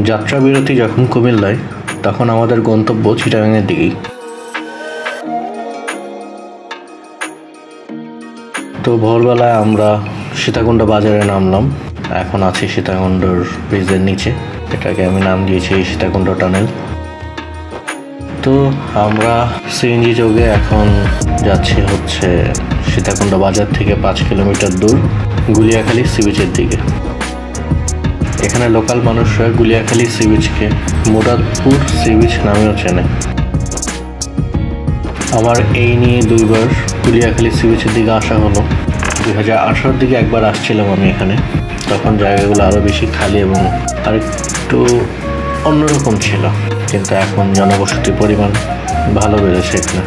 যাত্রা বিরতি যখন কুমিল্লায়, তখন আমাদের গন্তব্য চিটাগাংয়ের দিকেই। তো ভোরবেলায় আমরা সীতাকুণ্ড বাজারে নামলাম। এখন আছি সীতাকুণ্ডর ব্রিজের নিচে, এটাকে আমি নাম দিয়েছি সীতাকুণ্ড টানেল। তো আমরা সিএনজি যোগে এখন যাচ্ছি হচ্ছে সীতাকুণ্ড বাজার থেকে 5 কিলোমিটার দূর গুলিয়াখালী সি বিচের দিকে। এখানে লোকাল মানুষরা গুলিয়াখালী সি বিচকে মুরাদপুর সি বিচ নামেও চেনে। আমার এই নিয়ে 2বার গুলিয়াখালী সি বিচের দিকে আসা হলো। 2018 দিকে একবার আসছিলাম আমি এখানে, তখন জায়গাগুলো আরও বেশি খালি এবং আরেকটু অন্যরকম ছিল, কিন্তু এখন জনবসতির পরিমাণ ভালো বেড়েছে এখানে।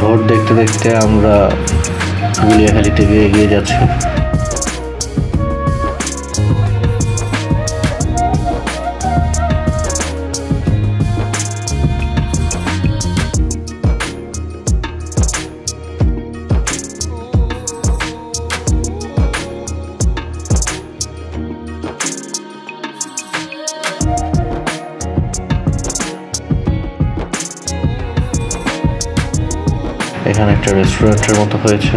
ভোট দেখতে দেখতে আমরা গুলিয়াখালী থেকে এগিয়ে যাচ্ছি। এখানে একটা রেস্টুরেন্টের মতো হয়েছে।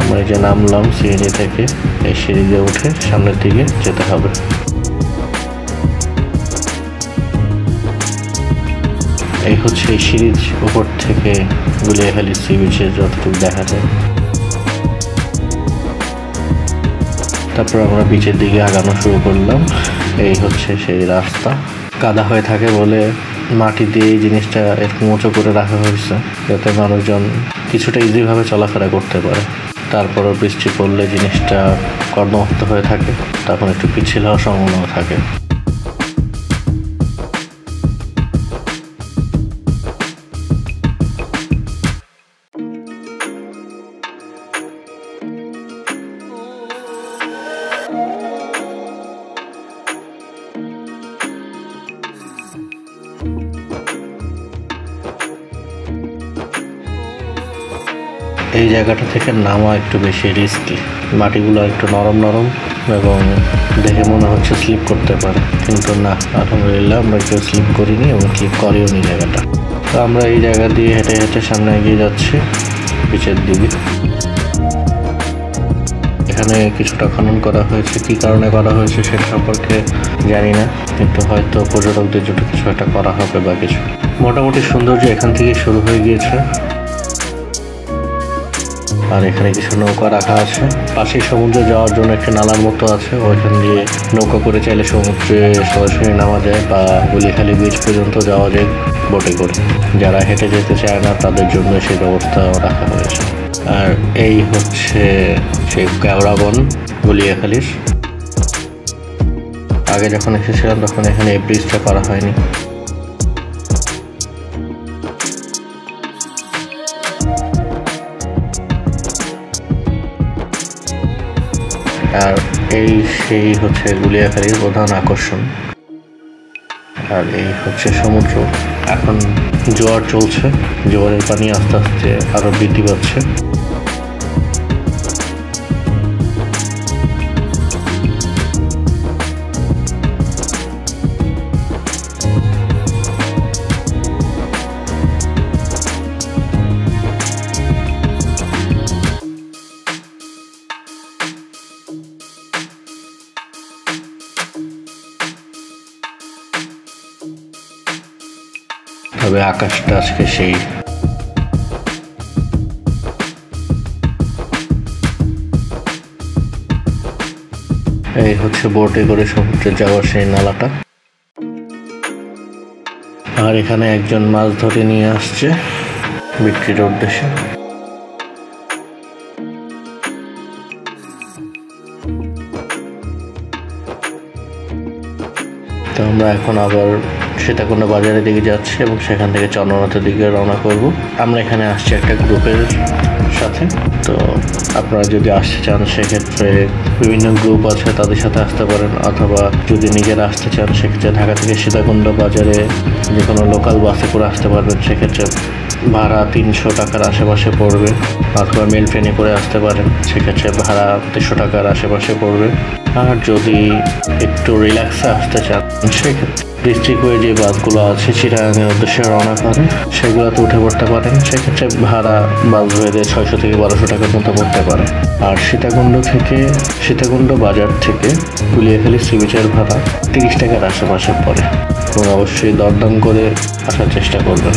আমরা এই যে নামলাম সিএনজি থেকে, এই সিঁড়ি দিয়ে উঠে সামনের দিকে যেতে হবে। এই হচ্ছে এই সিঁড়ির উপর থেকে গুলিয়াখালী সি বিচের যতটুকু দেখা যায়। তারপর আমরা বিচের দিকে আগানো শুরু করলাম। এই হচ্ছে সেই রাস্তা, কাদা হয়ে থাকে বলে মাটি দিয়ে এই জিনিসটা একটু উঁচু করে রাখা হয়েছে, যাতে মানুষজন কিছুটা ইজিভাবে চলাফেরা করতে পারে। তারপরও বৃষ্টি পড়লে জিনিসটা কর্দমাক্ত হয়ে থাকে, তখন একটু পিচ্ছিল হওয়ার সম্ভাবনা থাকে। এই জায়গাটা থেকে নামা একটু বেশি রিস্কি, মাটিগুলো একটু নরম নরম এবং দেখে মনে হচ্ছে স্লিপ করতে পারে, কিন্তু না, আলহামদুলিল্লাহ আমরা কেউ স্লিপ করিনি এবং স্লিপ করেও নি জায়গাটা। তো আমরা এই জায়গা দিয়ে হেঁটে হেঁটে সামনে এগিয়ে যাচ্ছি বিচের দিকে। এখানে কিছুটা খনন করা হয়েছে, কী কারণে করা হয়েছে সেটা সম্পর্কে জানি না, কিন্তু হয়তো পর্যটকদের জন্য কিছু একটা করা হবে বা কিছু। মোটামুটি সৌন্দর্য এখান থেকে শুরু হয়ে গিয়েছে। আর এখানে কিছু নৌকা রাখা আছে, পাশেই সমুদ্রে যাওয়ার জন্য একটা নালার মতো আছে, ওইখান দিয়ে নৌকা করে চাইলে সমুদ্রে সরাসরি নামা যায় বা গুলিয়াখালী বিচ পর্যন্ত যাওয়া যায় বোটে করে। যারা হেঁটে যেতে চায় না তাদের জন্য সেই ব্যবস্থা রাখা হয়েছে। আর এই হচ্ছে সেই কেওড়াবন গুলিয়াখালীর। আগে যখন এসেছিলাম তখন এখানে এই ব্রিজটা করা হয়নি। আর এই সেই হচ্ছে গুলিয়াখালীর প্রধান আকর্ষণ। আর এই হচ্ছে সমুদ্র। এখন জোয়ার চলছে, জোয়ারের পানি আস্তে আস্তে আরো বৃদ্ধি পাচ্ছে। তবে আকাশটা আজকে সেই। এই হচ্ছে বোটে করে সমুদ্রে যাওয়ার সেই নালাটা। আর এখানে একজন মাছ ধরে নিয়ে আসছে বিক্রির উদ্দেশ্যে। তো আমরা এখন আবার সীতাকুণ্ড বাজারের দিকে যাচ্ছি এবং সেখান থেকে চন্দ্রনাথের দিকে রওনা করব। আমরা এখানে আসছি একটা গ্রুপের সাথে। তো আপনারা যদি আসতে চান সেক্ষেত্রে বিভিন্ন গ্রুপ আছে, তাদের সাথে আসতে পারেন, অথবা যদি নিজেরা আসতে চান সেক্ষেত্রে ঢাকা থেকে সীতাকুণ্ড বাজারে যে কোনো লোকাল বাসে করে আসতে পারবেন। সেক্ষেত্রে ভাড়া 300 টাকার আশেপাশে পড়বে, অথবা মেল ট্রেনে করে আসতে পারেন, সেক্ষেত্রে ভাড়া 300 টাকার আশেপাশে পড়বে। আর যদি একটু রিল্যাক্সে আসতে চান সেক্ষেত্রে ডিস্ট্রিক্ট ওয়ে যে বাসগুলো আছে চিটাগাংয়ের উদ্দেশ্যে রওনা করে সেগুলোতে উঠে পড়তে পারেন। সেক্ষেত্রে ভাড়া বাস ভেদে 600 থেকে 1200 টাকার মতো পড়তে পারে। আর সীতাকুণ্ড বাজার থেকে গুলিয়াখালী সি বিচের ভাড়া 30 টাকার আশেপাশে পড়ে। এবং অবশ্যই দরদাম করে আসার চেষ্টা করবেন।